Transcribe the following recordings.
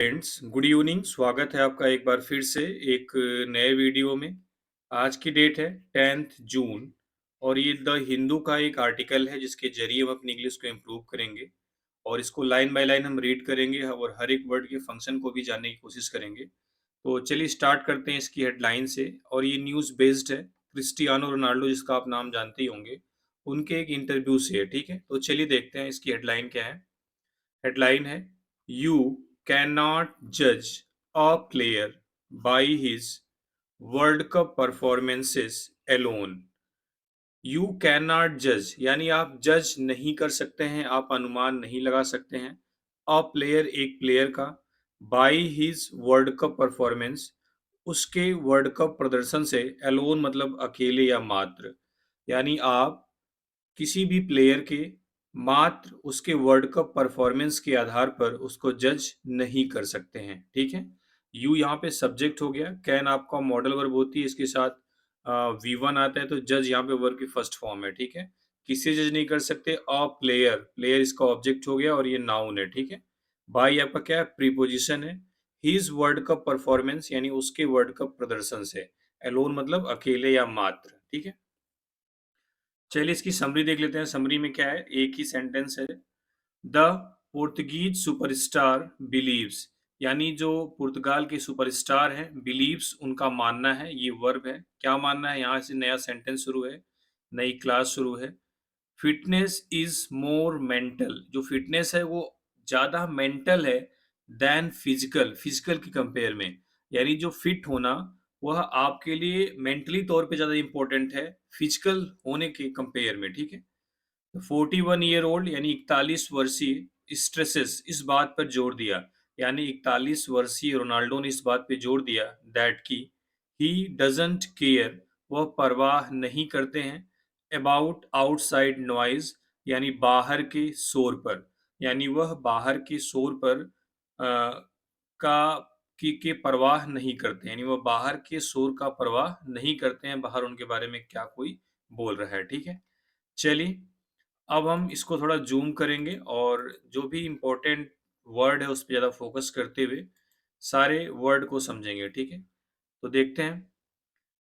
Friends, good evening. स्वागत है आपका एक बार फिर से एक नए वीडियो में। आज की डेट है 10th जून और ये द हिंदू का एक आर्टिकल है जिसके जरिए हम अपनी इंग्लिश को इम्प्रूव करेंगे और इसको लाइन बाय लाइन हम रीड करेंगे और हर एक वर्ड के फंक्शन को भी जानने की कोशिश करेंगे। तो चलिए स्टार्ट करते हैं इसकी हेडलाइन से। और ये न्यूज़ बेस्ड है क्रिस्टियानो रोनाल्डो, जिसका आप नाम जानते ही होंगे, उनके एक इंटरव्यू से है। ठीक है, तो चलिए देखते हैं इसकी हेडलाइन क्या है। हेडलाइन है, यू कैन नॉट जज a player by his World Cup performances alone. You can not जज यानी आप जज नहीं कर सकते हैं, आप अनुमान नहीं लगा सकते हैं। अ प्लेयर एक प्लेयर का, bye his World cup performance उसके वर्ल्ड कप प्रदर्शन से, एलोन मतलब अकेले या मात्र। यानी आप किसी भी प्लेयर के मात्र उसके वर्ल्ड कप परफॉर्मेंस के आधार पर उसको जज नहीं कर सकते हैं। ठीक है, यू यहाँ पे सब्जेक्ट हो गया, कैन आपका मॉडल वर्ब होती है, इसके साथ V1 आता है, तो जज यहाँ पे वर्ब की फर्स्ट फॉर्म है। ठीक है, किसे जज नहीं कर सकते? अ प्लेयर, प्लेयर इसका ऑब्जेक्ट हो गया और ये नाउन है। ठीक है, बाई आपका क्या है? प्रीपोजिशन है। हिज वर्ल्ड कप परफॉर्मेंस यानी उसके वर्ल्ड कप प्रदर्शन से, एलोन मतलब अकेले या मात्र। ठीक है, चलिए इसकी समरी देख लेते हैं। समरी में क्या है, एक ही सेंटेंस है। द पोर्तुगीज सुपरस्टार बिलीव्स, यानी जो पुर्तगाल के सुपरस्टार हैं, बिलीव्स उनका मानना है, ये वर्ब है। क्या मानना है? यहाँ से नया सेंटेंस शुरू है, नई क्लास शुरू है। फिटनेस इज मोर मेंटल, जो फिटनेस है वो ज्यादा मेंटल है देन फिजिकल, फिजिकल की कंपेयर में। यानी जो फिट होना वह आपके लिए मेंटली तौर पे ज्यादा इंपॉर्टेंट है फिजिकल होने के कंपेयर में। ठीक है, 41 ईयर ओल्ड यानी 41 वर्षीय स्ट्रेसेस, इस बात पर जोर दिया, यानी 41 वर्षीय रोनाल्डो ने इस बात पे जोर दिया दैट की ही डजंट केयर, वह परवाह नहीं करते हैं, अबाउट आउटसाइड नॉइज यानी बाहर के शोर पर। यानी वह बाहर के शोर पर का की परवाह नहीं करते, यानी वह बाहर के शोर का परवाह नहीं करते हैं, बाहर उनके बारे में क्या कोई बोल रहा है। ठीक है, चलिए अब हम इसको थोड़ा जूम करेंगे और जो भी इम्पोर्टेंट वर्ड है उस पर ज़्यादा फोकस करते हुए सारे वर्ड को समझेंगे। ठीक है, तो देखते हैं।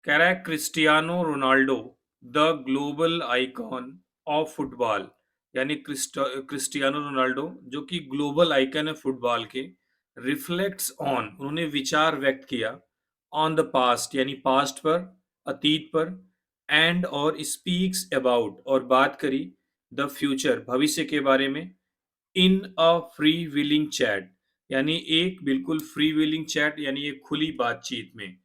कह रहा है Cristiano Ronaldo the global icon of football, यानी क्रिस्टियानो रोनाल्डो जो कि ग्लोबल आइकन है फुटबॉल के, रिफ्लेक्ट्स ऑन उन्होंने विचार व्यक्त किया, ऑन द पास्ट यानी पास्ट पर, अतीत पर, एंड और स्पीक्स अबाउट और बात करी, द फ्यूचर भविष्य के बारे में, इन अ फ्री विलिंग चैट यानी एक बिल्कुल फ्री विलिंग चैट यानी एक खुली बातचीत में।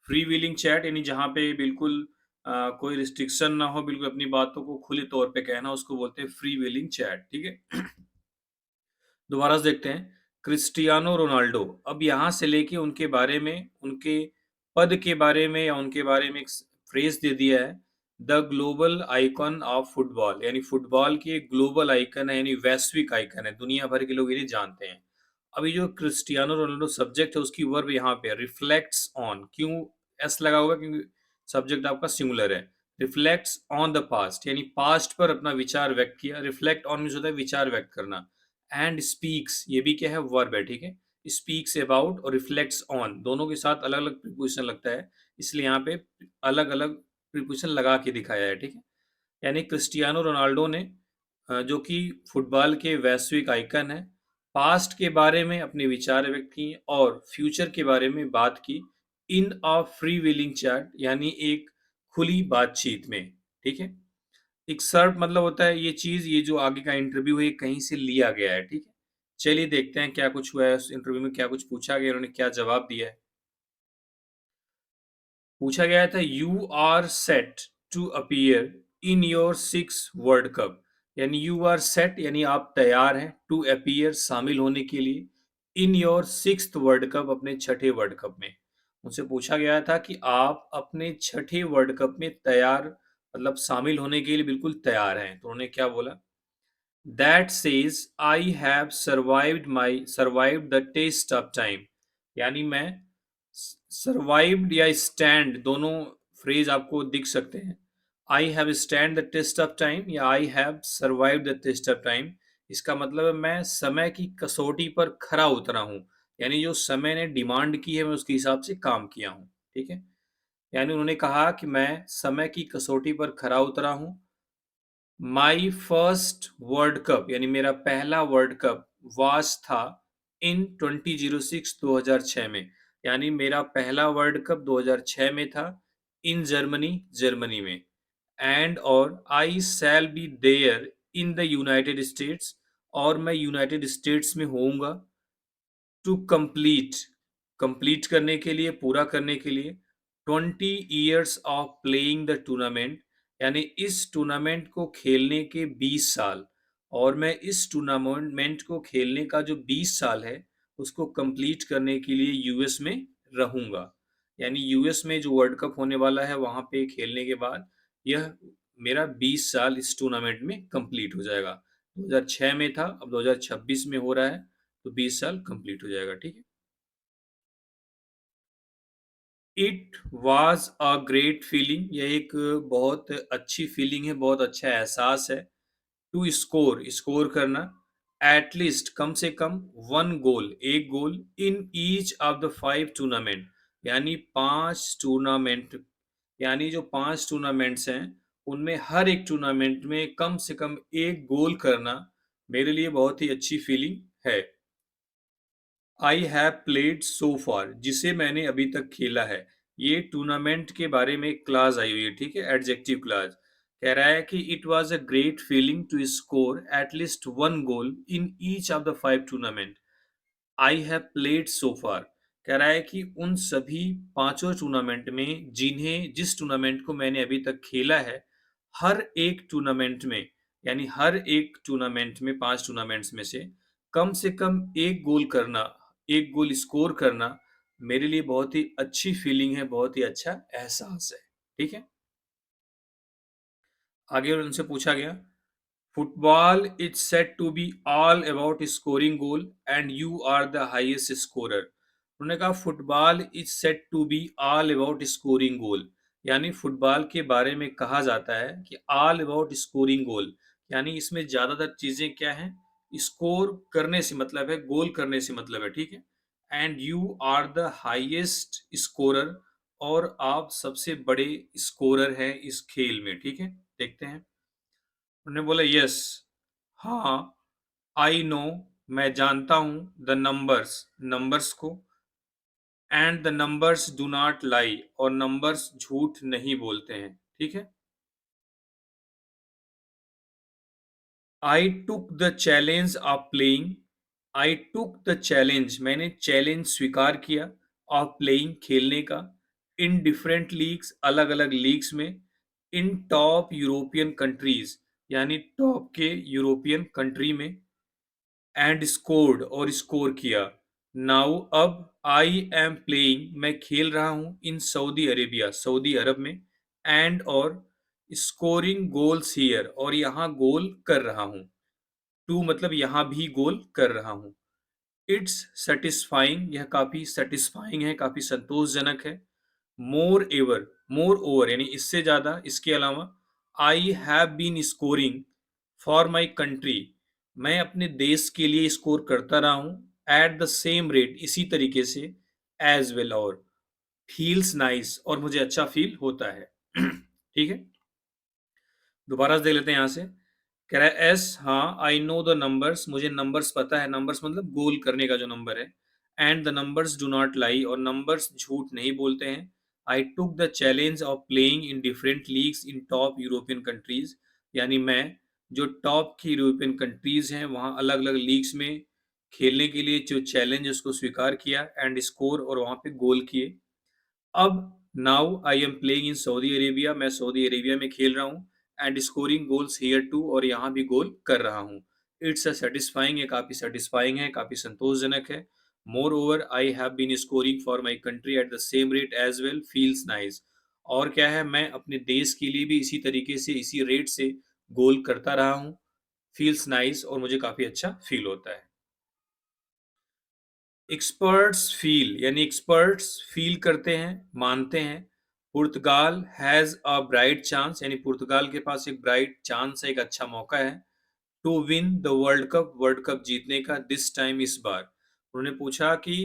फ्री विलिंग चैट यानी जहाँ पे बिल्कुल कोई रिस्ट्रिक्शन ना हो, बिल्कुल अपनी बातों को खुले तौर पे कहना, उसको बोलते हैं फ्री विलिंग चैट। ठीक है, दोबारा से देखते हैं। क्रिस्टियानो रोनाल्डो, अब यहाँ से लेके उनके बारे में, उनके पद के बारे में या उनके बारे में एक फ्रेज दे दिया है, the global icon of football, यानी फुटबॉल की एक ग्लोबल आइकन है, यानी वैश्विक आइकन है, दुनिया भर के लोग इन्हें जानते हैं। अभी जो क्रिस्टियानो रोनाल्डो सब्जेक्ट है उसकी वर्ब यहाँ पे रिफ्लेक्ट्स ऑन, क्यों एस लगा हुआ? क्योंकि सब्जेक्ट आपका सिंगुलर है। रिफ्लेक्ट्स ऑन द पास्ट यानी पास्ट पर अपना विचार व्यक्त किया, रिफ्लेक्ट ऑन मीन्स होता है विचार व्यक्त करना। एंड स्पीक्स, ये भी क्या है? वर्ब है। ठीक है, स्पीक्स अबाउट और रिफ्लेक्ट्स ऑन दोनों के साथ अलग अलग प्रीपोजिशन लगता है, इसलिए यहाँ पे अलग अलग प्रीपोजिशन लगा के दिखाया है। ठीक है, यानी क्रिस्टियानो रोनाल्डो ने जो कि फुटबॉल के वैश्विक आइकन है, पास्ट के बारे में अपने विचार व्यक्त किए और फ्यूचर के बारे में बात की, इन अ फ्री विलिंग चैट यानी एक खुली बातचीत में। ठीक है, एक्सर्ट मतलब होता है ये चीज, ये जो आगे का इंटरव्यू है ये कहीं से लिया गया है। ठीक है, चलिए देखते हैं क्या कुछ हुआ है उस इंटरव्यू में, क्या कुछ पूछा गया, उन्होंने क्या जवाब दिया है। पूछा गया था you are set to appear in your 6th World Cup, यानी यू आर सेट यानी आप तैयार हैं, टू अपीयर शामिल होने के लिए, इन योर 6th वर्ल्ड कप अपने छठे वर्ल्ड कप में। उनसे पूछा गया था कि आप अपने छठे वर्ल्ड कप में तैयार मतलब शामिल होने के लिए बिल्कुल तैयार हैं, तो उन्होंने क्या बोला? That says I have survived the test of time, यानी मैं सर्वाइव्ड या स्टैंड दोनों फ्रेज आपको दिख सकते हैं। I have stand the test of time या I have survived the test of time, इसका मतलब है मैं समय की कसौटी पर खरा उतरा हूँ, यानी जो समय ने डिमांड की है मैं उसके हिसाब से काम किया हूँ, ठीक है? यानी उन्होंने कहा कि मैं समय की कसौटी पर खरा उतरा हूँ। माई फर्स्ट वर्ल्ड कप यानी मेरा पहला वर्ल्ड कप वाज था इन 2006 2006 में, यानी मेरा पहला वर्ल्ड कप 2006 में था इन जर्मनी में। एंड और I shall be there in the United States, और मैं यूनाइटेड स्टेट्स में होऊंगा टू कंप्लीट करने के लिए, पूरा करने के लिए 20 years of playing the tournament, यानी इस टूर्नामेंट को खेलने के 20 साल। और मैं इस टूर्नामेंट को खेलने का जो 20 साल है उसको कंप्लीट करने के लिए यूएस में रहूंगा। यानी यूएस में जो वर्ल्ड कप होने वाला है वहां पे खेलने के बाद यह मेरा 20 साल इस टूर्नामेंट में कंप्लीट हो जाएगा। 2006 में था, अब 2026 में हो रहा है, तो 20 साल कंप्लीट हो जाएगा, ठीक है। It was a great feeling, यह एक बहुत अच्छी फीलिंग है, बहुत अच्छा एहसास है। टू स्कोर करना, एटलीस्ट कम से कम वन गोल, एक गोल, in each of the 5 tournament, यानी 5 टूर्नामेंट, यानी जो 5 टूर्नामेंट्स हैं उनमें हर एक टूर्नामेंट में कम से कम एक गोल करना मेरे लिए बहुत ही अच्छी फीलिंग है। आई हैव प्लेड सो फार, जिसे मैंने अभी तक खेला है। ये टूर्नामेंट के बारे में क्लास आई हुई है, ठीक है, एडजेक्टिव क्लास। कह रहा है कि it was a great feeling to score at least one goal in each of the 5 tournament I have played so far. कह रहा है कि उन सभी पांचों टूर्नामेंट में जिस टूर्नामेंट को मैंने अभी तक खेला है, हर एक टूर्नामेंट में, यानी हर एक टूर्नामेंट में 5 टूर्नामेंट्स में से कम एक गोल करना, एक गोल स्कोर करना मेरे लिए बहुत ही अच्छी फीलिंग है, बहुत ही अच्छा एहसास है, ठीक है। आगे उनसे पूछा गया, football is set to be all about scoring goal and you are the highest scorer. उन्होंने कहा football is set to be all about scoring goal, यानी फुटबॉल के बारे में कहा जाता है कि ऑल अबाउट स्कोरिंग गोल, यानी इसमें ज्यादातर चीजें क्या हैं, स्कोर करने से मतलब है, गोल करने से मतलब है, ठीक है। And you are the highest scorer, और आप सबसे बड़े स्कोरर हैं इस खेल में, ठीक है। देखते हैं, उन्होंने बोला यस, हाँ, आई नो, मैं जानता हूँ, द नंबर्स, नंबर्स को, and the numbers do not lie, और नंबर्स झूठ नहीं बोलते हैं, ठीक है। I took the challenge of playing, I took the challenge, मैंने चैलेंज स्वीकार किया, ऑफ प्लेइंग, खेलने का, इन डिफरेंट लीग्स, अलग अलग लीग्स में, इन टॉप यूरोपियन कंट्रीज, यानी टॉप के यूरोपियन कंट्री में, एंड स्कोर्ड, और स्कोर किया। नाउ अब, आई एम प्लेइंग, मैं खेल रहा हूँ, इन सऊदी अरेबिया, सऊदी अरब में, एंड और स्कोरिंग गोल्स हियर, और यहाँ गोल कर रहा हूँ। टू मतलब यहाँ भी गोल कर रहा हूँ। इट्स सेटिस्फाइंग, यह काफी सेटिस्फाइंग है, काफी संतोषजनक है। मोर ओवर यानी इससे ज्यादा, इसके अलावा, I have been scoring for my country, मैं अपने देश के लिए स्कोर करता रहा हूँ, एट द सेम रेट, इसी तरीके से, एज वेल, और फील्स नाइस, और मुझे अच्छा फील होता है। ठीक है, दोबारा से देख लेते हैं यहाँ से। कह रहा है एस, हाँ, आई नो द नंबर्स, मुझे नंबर्स पता है, नंबर्स मतलब गोल करने का जो नंबर है, and the numbers do not lie, और नंबर्स झूठ नहीं बोलते हैं। I took the challenge of playing in different leagues in top European countries, यानी मैं जो टॉप की यूरोपियन कंट्रीज हैं वहाँ अलग अलग लीग्स में खेलने के लिए जो चैलेंज है उसको स्वीकार किया, एंड स्कोर, और वहाँ पे गोल किए। अब, now I am playing in Saudi Arabia, मैं सऊदी अरेबिया में खेल रहा हूँ, and scoring goals here too, और यहाँ भी गोल कर रहा हूँ। इट्स अ सेटिस्फाइंग, ये काफी सेटिस्फाइंग है, काफी संतोषजनक है। Moreover, I have been scoring for my country at the same rate as well, feels nice, और क्या है, मैं अपने देश के लिए भी इसी तरीके से, इसी रेट से गोल करता रहा हूँ, फील्स नाइस, और मुझे काफी अच्छा फील होता है। एक्सपर्ट्स फील, यानी एक्सपर्ट्स फील करते हैं, मानते हैं। पुर्तगाल हैज अ ब्राइट चांस, यानी पुर्तगाल के पास एक ब्राइट चांस है, एक अच्छा मौका है, to win the World Cup, World Cup जीतने का, दिस टाइम, इस बार। उन्होंने पूछा कि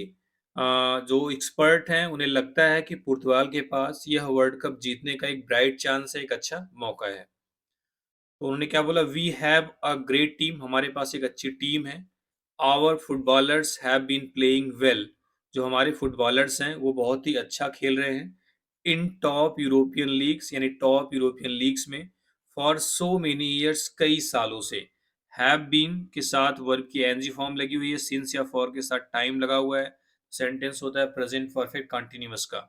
जो एक्सपर्ट हैं उन्हें लगता है कि पुर्तगाल के पास यह वर्ल्ड कप जीतने का एक ब्राइट चांस है, एक अच्छा मौका है। तो उन्होंने क्या बोला, we have a great team, हमारे पास एक अच्छी टीम है। Our footballers have been playing well, जो हमारे फुटबॉलर्स हैं वो बहुत ही अच्छा खेल रहे हैं। इन टॉप यूरोपियन लीग्स, यानी टॉप यूरोपियन लीग्स में, फॉर सो मेनी ईयर्स, कई सालों से। हैव बीन के साथ वर्ब की एनजी फॉर्म लगी हुई है, सिंस या फॉर के साथ टाइम लगा हुआ है। सेंटेंस होता है प्रेजेंट परफेक्ट कंटिन्यूअस का।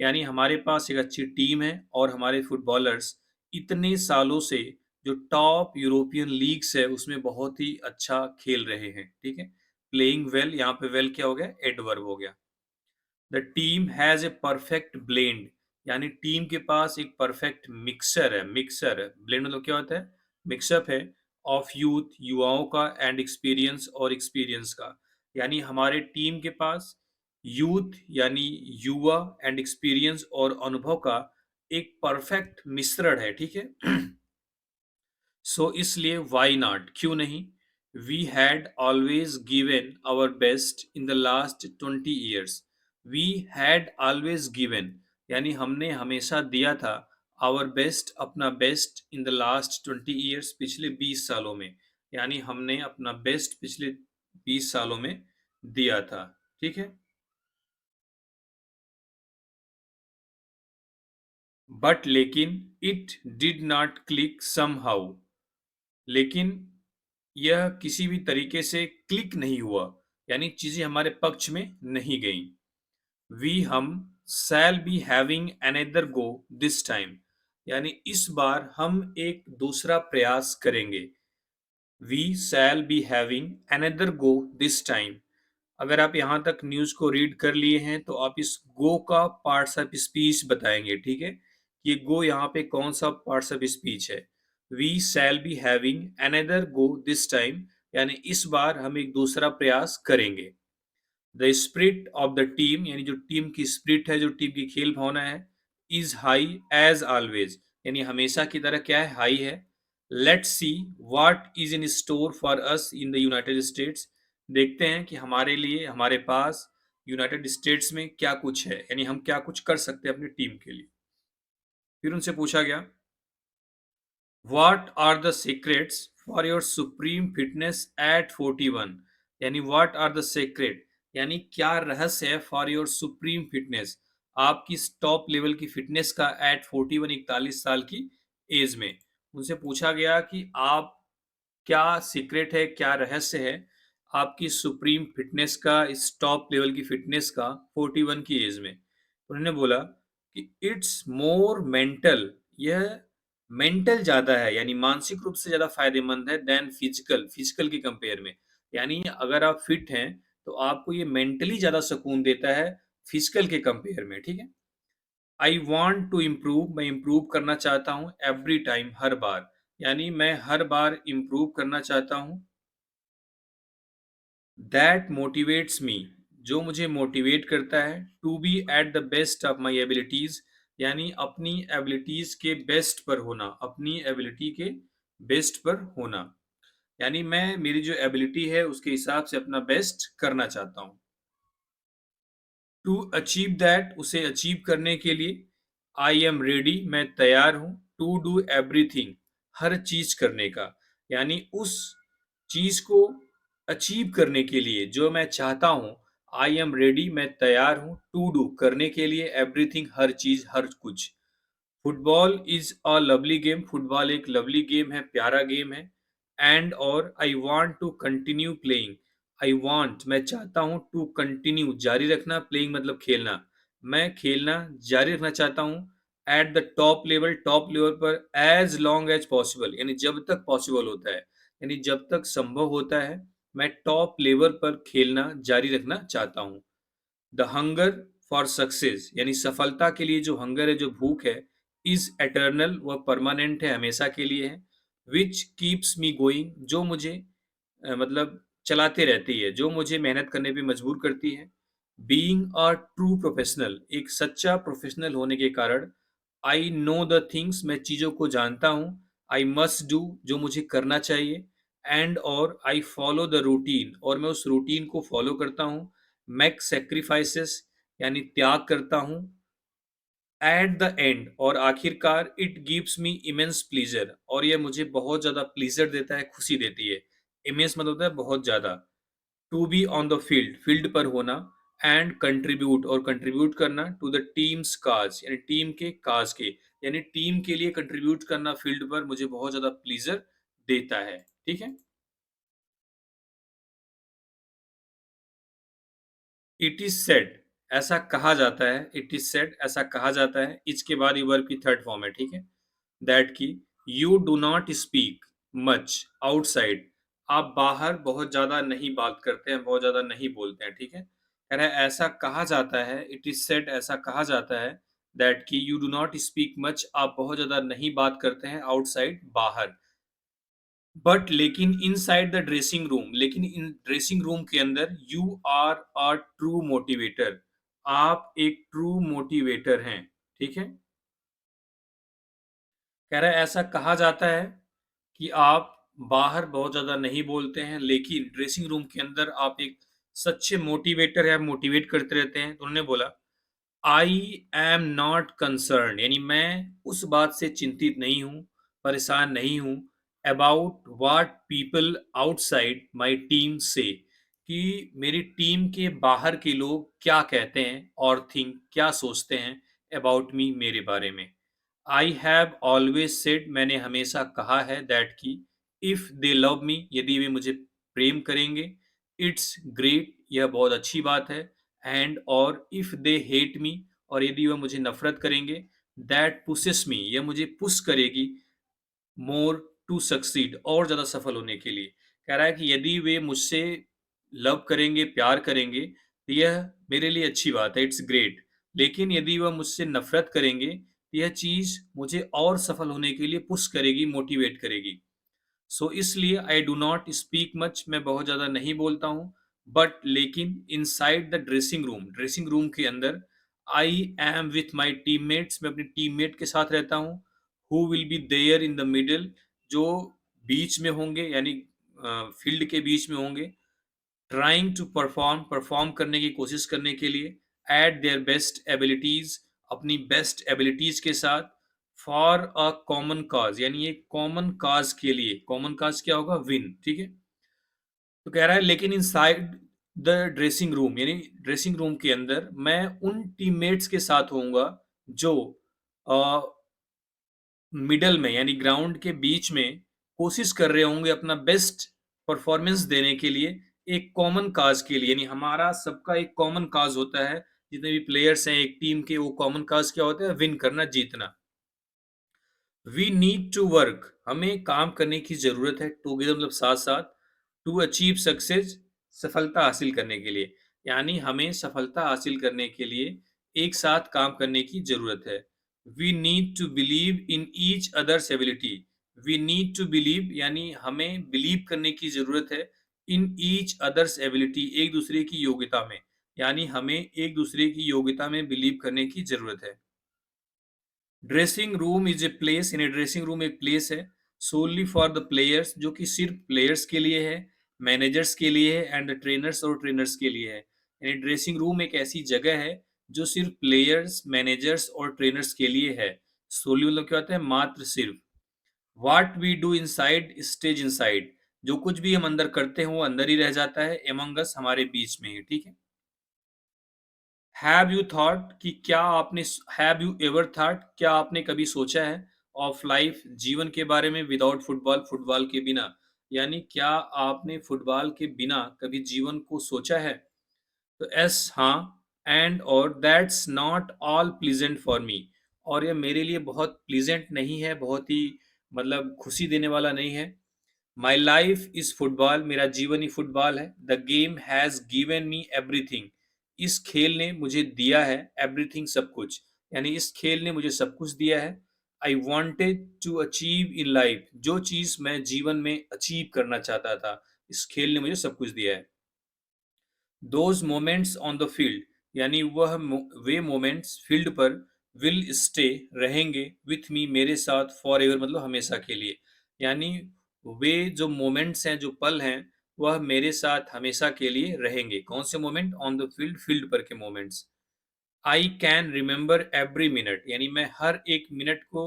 यानी हमारे पास एक अच्छी टीम है और हमारे फुटबॉलर्स इतने सालों से जो टॉप यूरोपियन लीग्स है उसमें बहुत ही अच्छा खेल रहे हैं। ठीक है, प्लेइंग वेल, यहाँ पे वेल क्या हो गया, एडवर्ब हो गया। The team has a perfect blend, यानी टीम के पास एक परफेक्ट मिक्सर है। मिक्सर है, ब्लेंड मतलब क्या होता है, मिक्सअप है, ऑफ यूथ, युवाओं का, एंड एक्सपीरियंस, और एक्सपीरियंस का। यानी हमारे टीम के पास यूथ यानी युवा, एंड एक्सपीरियंस और अनुभव का एक परफेक्ट मिश्रण है। ठीक है। सो इसलिए वाई नॉट, क्यों नहीं। We had always given our best in the last 20 years. We had always given, यानी हमने हमेशा दिया था, आवर बेस्ट, अपना best, in the last 20 years, पिछले 20 सालों में। यानी हमने अपना बेस्ट पिछले 20 सालों में दिया था। ठीक है। बट लेकिन, it did not click somehow, लेकिन यह किसी भी तरीके से क्लिक नहीं हुआ, यानी चीजें हमारे पक्ष में नहीं गईं। वी हम shall be having another go this time, यानी इस बार हम एक दूसरा प्रयास करेंगे। We shall be having another go this time. अगर आप यहाँ तक न्यूज को रीड कर लिए हैं तो आप इस गो का पार्ट्स ऑफ स्पीच बताएंगे। ठीक है, ये गो यहाँ पे कौन सा पार्ट्स ऑफ स्पीच है। We shall be having another go this time, यानी इस बार हम एक दूसरा प्रयास करेंगे। The spirit of the team, यानी जो टीम की स्पिरिट है, जो टीम की खेल भावना है, इज हाई एज ऑलवेज, यानी हमेशा की तरह क्या है, हाई है। Let's see what is in store for us in the United states, देखते हैं कि हमारे लिए, हमारे पास यूनाइटेड स्टेट्स में क्या कुछ है, यानी हम क्या कुछ कर सकते हैं अपनी टीम के लिए। फिर उनसे पूछा गया, what are the secrets for your supreme fitness at 41, यानी व्हाट आर द सीक्रेट, यानी क्या रहस्य है, फॉर योर सुप्रीम फिटनेस, आपकी टॉप लेवल की फिटनेस का, एट 41, 41 साल की एज में। उनसे पूछा गया कि आप, क्या सीक्रेट है, क्या रहस्य है आपकी सुप्रीम फिटनेस का, इस टॉप लेवल की फिटनेस का 41 की एज में। उन्होंने बोला कि इट्स मोर मेंटल, यह मेंटल ज्यादा है, यानी मानसिक रूप से ज्यादा फायदेमंद है, देन फिजिकल, फिजिकल के कंपेयर में। यानी अगर आप फिट हैं तो आपको ये मेंटली ज्यादा सुकून देता है फिजिकल के कंपेयर में। ठीक है। आई वॉन्ट टू इम्प्रूव, मैं इम्प्रूव करना चाहता हूँ, एवरी टाइम, हर बार, यानी मैं हर बार इम्प्रूव करना चाहता हूँ। दैट मोटिवेट्स मी, जो मुझे मोटिवेट करता है, to be at the best of my abilities, यानी अपनी एबिलिटीज के बेस्ट पर होना, अपनी एबिलिटी के बेस्ट पर होना, यानी मैं मेरी जो एबिलिटी है उसके हिसाब से अपना बेस्ट करना चाहता हूँ। टू अचीव दैट, उसे अचीव करने के लिए, आई एम रेडी, मैं तैयार हूँ, टू डू एवरीथिंग, हर चीज करने का, यानी उस चीज को अचीव करने के लिए जो मैं चाहता हूँ, आई एम रेडी, मैं तैयार हूँ, टू डू, करने के लिए, एवरीथिंग, हर चीज, हर कुछ। Football is a lovely game, football एक लवली गेम है, प्यारा गेम है। एंड और I want to continue playing, I want, मैं चाहता हूँ, टू कंटिन्यू, जारी रखना, प्लेइंग मतलब खेलना, मैं खेलना जारी रखना चाहता हूँ, at the top level, top level पर, एज लॉन्ग एज पॉसिबल, यानी जब तक पॉसिबल होता है, यानी जब तक संभव होता है, मैं टॉप लेवल पर खेलना जारी रखना चाहता हूँ। द हंगर फॉर सक्सेस, यानी सफलता के लिए जो हंगर है, जो भूख है, इज एटर्नल, वह परमानेंट है, हमेशा के लिए है। विच कीप्स मी गोइंग, जो मुझे मतलब चलाते रहती है, जो मुझे मेहनत करने पे मजबूर करती है। बीइंग अ ट्रू प्रोफेशनल, एक सच्चा प्रोफेशनल होने के कारण, आई नो द थिंग्स, मैं चीज़ों को जानता हूँ, आई मस्ट डू, जो मुझे करना चाहिए, एंड और आई फॉलो द रूटीन, और मैं उस रूटीन को फॉलो करता हूँ। मेक सेक्रीफाइसेस यानी त्याग करता हूँ। एट द एंड और आखिरकार it gives me immense pleaser, और ये मुझे बहुत ज़्यादा प्लीजर देता है, खुशी देती है। इमेंस मतलब होता है बहुत ज़्यादा। To be on the field, field पर होना। एंड कंट्रीब्यूट और कंट्रीब्यूट करना टू द टीम्स काज यानी टीम के काज के, यानी टीम के लिए कंट्रीब्यूट करना फील्ड पर मुझे बहुत ज़्यादा प्लीजर देता है। ठीक है। इट इज सेड, ऐसा कहा जाता है। इट इज सेड, ऐसा कहा जाता है। इसके बाद ये वर्ब की थर्ड फॉर्म है। ठीक है। दैट की you do not speak much outside, आप बाहर बहुत ज्यादा नहीं बात करते हैं, बहुत ज्यादा नहीं बोलते हैं। ठीक है। कह रहा है ऐसा कहा जाता है। इट इज सेड, ऐसा कहा जाता है। दैट की you do not speak much, आप बहुत ज्यादा नहीं बात करते हैं आउटसाइड, बाहर। बट लेकिन इनसाइड द ड्रेसिंग रूम, लेकिन इन ड्रेसिंग रूम के अंदर you are a true motivator, आप एक ट्रू मोटिवेटर हैं। ठीक है। कह रहा है ऐसा कहा जाता है कि आप बाहर बहुत ज्यादा नहीं बोलते हैं, लेकिन ड्रेसिंग रूम के अंदर आप एक सच्चे मोटिवेटर है, मोटिवेट करते रहते हैं। तो उन्होंने बोला आई एम नॉट कंसर्न, यानी मैं उस बात से चिंतित नहीं हूँ, परेशान नहीं हूँ। About what people outside my team से, कि मेरी टीम के बाहर के लोग क्या कहते हैं और थिंक, क्या सोचते हैं अबाउट मी, मेरे बारे में। आई हैव ऑलवेज सेड, मैंने हमेशा कहा है दैट की इफ दे लव मी, यदि वे मुझे प्रेम करेंगे, इट्स ग्रेट, यह बहुत अच्छी बात है। एंड और इफ दे हेट मी, और यदि वह मुझे नफरत करेंगे, दैट पुशेस मी, यह मुझे पुश करेगी मोर टू सक्सीड, और ज़्यादा सफल होने के लिए। कह रहा है कि यदि वे मुझसे लव करेंगे, प्यार करेंगे, तो यह मेरे लिए अच्छी बात है, इट्स ग्रेट। लेकिन यदि वह मुझसे नफरत करेंगे, तो यह चीज़ मुझे और सफल होने के लिए पुश करेगी, मोटिवेट करेगी। सो इसलिए I do not speak much, मैं बहुत ज़्यादा नहीं बोलता हूँ। बट लेकिन inside the dressing room, dressing room के अंदर I am with my teammates, मैं अपने टीममेट के साथ रहता हूँ। Who will be there in the middle, जो बीच में होंगे, यानी फील्ड के बीच में होंगे। ट्राइंग टू परफॉर्म, परफॉर्म करने की कोशिश करने के लिए। एट देयर बेस्ट एबिलिटीज, अपनी बेस्ट एबिलिटीज के साथ। फॉर अ कॉमन काज, यानी एक कॉमन काज के लिए। कॉमन काज क्या होगा? विन। ठीक है। तो कह रहा है लेकिन इनसाइड द ड्रेसिंग रूम, यानी ड्रेसिंग रूम के अंदर मैं उन टीममेट्स के साथ होऊंगा जो मिडल में, यानी ग्राउंड के बीच में कोशिश कर रहे होंगे अपना बेस्ट परफॉर्मेंस देने के लिए, एक कॉमन काज के लिए। यानी हमारा सबका एक कॉमन काज होता है, जितने भी प्लेयर्स हैं एक टीम के, वो कॉमन काज क्या होता है? विन करना, जीतना। वी नीड टू वर्क, हमें काम करने की जरूरत है। टूगेदर मतलब साथ साथ। टू अचीव सक्सेस, सफलता हासिल करने के लिए। यानी हमें सफलता हासिल करने के लिए एक साथ काम करने की जरूरत है। We need to believe in each other's ability, we need to believe यानी हमें बिलीव करने की जरूरत है। इन ईच अदर्स एबिलिटी, एक दूसरे की योग्यता में, यानी हमें एक दूसरे की योग्यता में बिलीव करने की जरूरत है। Dressing room is a place, यानी ड्रेसिंग रूम एक प्लेस है सोनली फॉर द प्लेयर्स, जो कि सिर्फ प्लेयर्स के लिए है, मैनेजर्स के लिए है, एंड ट्रेनर्स और ट्रेनर्स के लिए है। यानी ड्रेसिंग रूम एक ऐसी जगह है जो सिर्फ प्लेयर्स, मैनेजर्स और ट्रेनर्स के लिए है। सोनली मतलब क्या होता है? मात्र, सिर्फ। What we do inside stage inside, जो कुछ भी हम अंदर करते हैं वो अंदर ही रह जाता है, एमंग अस, हमारे बीच में ही। ठीक है। हैव यू थॉट, कि क्या आपने, हैव यू एवर थॉट, क्या आपने कभी सोचा है, ऑफ लाइफ, जीवन के बारे में, विदाउट फुटबॉल, फुटबॉल के बिना। यानी क्या आपने फुटबॉल के बिना कभी जीवन को सोचा है? तो एस, हाँ। एंड और that's not all pleasant for me, और ये मेरे लिए बहुत प्लीजेंट नहीं है, बहुत ही मतलब खुशी देने वाला नहीं है। माई लाइफ इज फुटबॉल, मेरा जीवन ही फुटबॉल है। The game has given me everything, इस खेल ने मुझे दिया है एवरीथिंग, सब कुछ। यानी इस खेल ने मुझे सब कुछ दिया है। I wanted to achieve in life, जो चीज मैं जीवन में अचीव करना चाहता था, इस खेल ने मुझे सब कुछ दिया है। Those moments on the field, यानी वे मोमेंट्स फील्ड पर, विल स्टे, रहेंगे, विथ मी, मेरे साथ, फॉर एवर मतलब हमेशा के लिए। यानी वे जो मोमेंट्स हैं, जो पल हैं, वह मेरे साथ हमेशा के लिए रहेंगे। कौन से moment? On the field, field पर के moments. I can remember every minute, यानी मैं हर एक मिनट को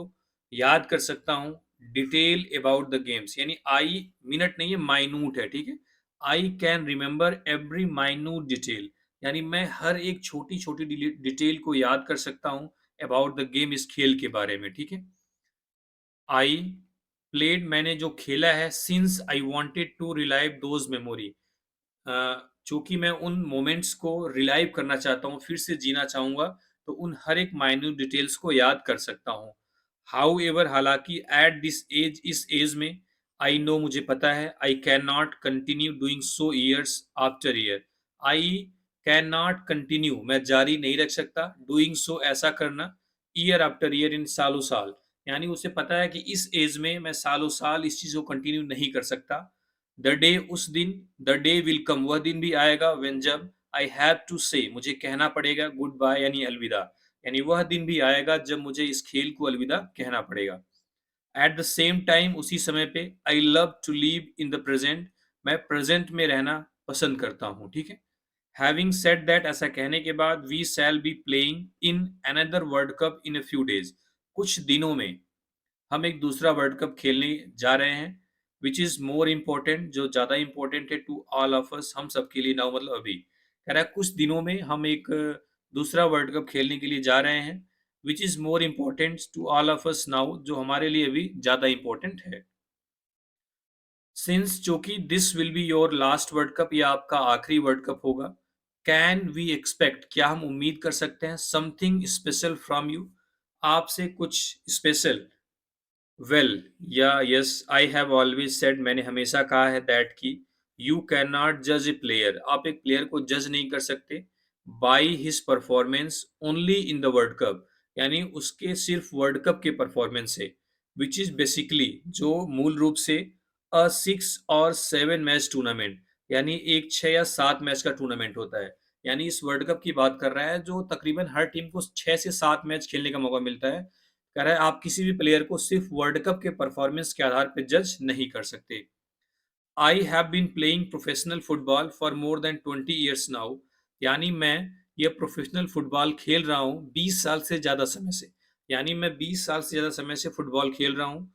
याद कर सकता हूँ। डिटेल अबाउट द गेम्स, यानी आई मिनट नहीं है, माइन्यूट है, ठीक है। I can remember every minute detail, यानी मैं हर एक छोटी छोटी डिटेल को याद कर सकता हूँ अबाउट द गेम, इस खेल के बारे में, ठीक है। आई प्लेड, मैंने जो खेला है, since I wanted to relive those memory, चूँकि मैं उन मोमेंट्स को रिलाइव करना चाहता हूँ, फिर से जीना चाहूँगा, तो उन हर एक माइन्यूट डिटेल्स को याद कर सकता हूँ। हाउएवर, हालाँकि एट दिस एज, इस एज में, आई नो, मुझे पता है, I can not continue doing so years after year. I can not continue, मैं जारी नहीं रख सकता, डूइंग सो, ऐसा करना, ईयर आफ्टर ईयर, इन सालों साल। यानी उसे पता है कि इस एज में मैं सालों साल इस चीज़ को कंटिन्यू नहीं कर सकता। द डे, उस दिन, द डे विल कम, वह दिन भी आएगा, व्हेन, जब, आई हैव टू से, मुझे कहना पड़ेगा, गुड बाय, यानी अलविदा, यानी वह दिन भी आएगा जब मुझे इस खेल को अलविदा कहना पड़ेगा। एट द सेम टाइम, उसी समय पे, I love to live in the present, मैं प्रेजेंट में रहना पसंद करता हूँ, ठीक है। हैविंग सेड दैट, ऐसा कहने के बाद, we shall be playing in another World Cup in a few days, कुछ दिनों में हम एक दूसरा वर्ल्ड कप खेलने जा रहे हैं, विच इज़ मोर इम्पोर्टेंट, जो ज़्यादा इम्पोर्टेंट है, टू ऑल ऑफ अस, हम सबके लिए नाउ, मतलब अभी। कह रहा है कुछ दिनों में हम एक दूसरा वर्ल्ड कप खेलने के लिए जा रहे हैं, which is more important to all of us now, जो हमारे लिए अभी ज़्यादा इम्पोर्टेंट है। सिंस, चूंकि this will be your last World Cup, या आपका आखिरी वर्ल्ड कप होगा, कैन वी एक्सपेक्ट, क्या हम उम्मीद कर सकते हैं, समथिंग स्पेशल फ्रॉम यू, आपसे कुछ स्पेशल। वेल, या yes, I have always said, मैंने हमेशा कहा है, दैट कि यू कैन नॉट जज ए प्लेयर, आप एक प्लेयर को जज नहीं कर सकते by his performance only in the World Cup, यानी उसके सिर्फ वर्ल्ड कप के परफॉर्मेंस से, विच इज बेसिकली, जो मूल रूप से अ 6 और 7 मैच टूर्नामेंट, यानी एक 6 या 7 मैच का टूर्नामेंट होता है, यानी इस वर्ल्ड कप की बात कर रहा है, जो तकरीबन हर टीम को 6 से 7 मैच खेलने का मौका मिलता है। कह रहा है आप किसी भी प्लेयर को सिर्फ वर्ल्ड कप के परफॉर्मेंस के आधार पर जज नहीं कर सकते। I have been playing professional football for more than 20 years now, यानी मैं ये प्रोफेशनल फुटबॉल खेल रहा हूँ 20 साल से ज़्यादा समय से, यानी मैं 20 साल से ज़्यादा समय से फुटबॉल खेल रहा हूँ।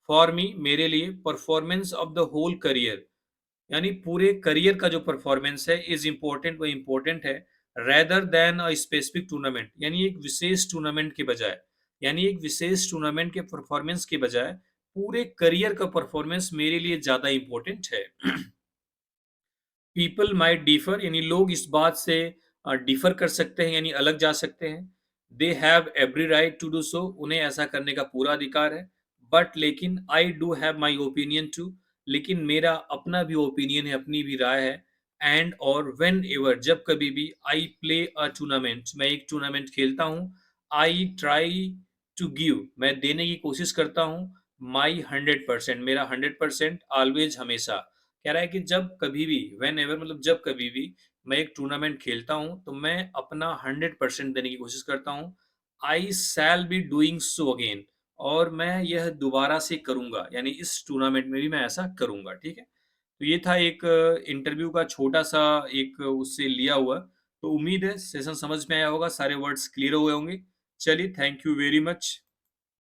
फॉर मी, मेरे लिए, performance of the whole career, यानी पूरे करियर का जो परफॉर्मेंस है, इज इम्पोर्टेंट, वो इम्पोर्टेंट है, rather than a specific tournament, यानी एक विशेष टूर्नामेंट के बजाय, यानी एक विशेष टूर्नामेंट के परफॉर्मेंस के बजाय पूरे करियर का परफॉर्मेंस मेरे लिए ज्यादा इम्पोर्टेंट है। पीपल माइट डिफर, यानी लोग इस बात से डिफर कर सकते हैं, यानी अलग जा सकते हैं। They have every right to do so, उन्हें ऐसा करने का पूरा अधिकार है। बट, लेकिन, I do have my opinion too, लेकिन मेरा अपना भी ओपिनियन है, अपनी भी राय है। एंड और वेन एवर, जब कभी भी, आई प्ले अ टूर्नामेंट, मैं एक टूर्नामेंट खेलता हूँ, आई ट्राई टू गिव, मैं देने की कोशिश करता हूँ, माई 100%, मेरा 100%, ऑलवेज, हमेशा। कह रहा है कि जब कभी भी, वेन एवर मतलब जब कभी भी, मैं एक टूर्नामेंट खेलता हूँ, तो मैं अपना 100% देने की कोशिश करता हूँ। I shall be doing so again, और मैं यह दोबारा से करूँगा, यानी इस टूर्नामेंट में भी मैं ऐसा करूँगा, ठीक है। तो ये था एक इंटरव्यू का छोटा सा एक उससे लिया हुआ। तो उम्मीद है सेशन समझ में आया होगा, सारे वर्ड्स क्लियर हुए होंगे। चलिए, थैंक यू वेरी मच।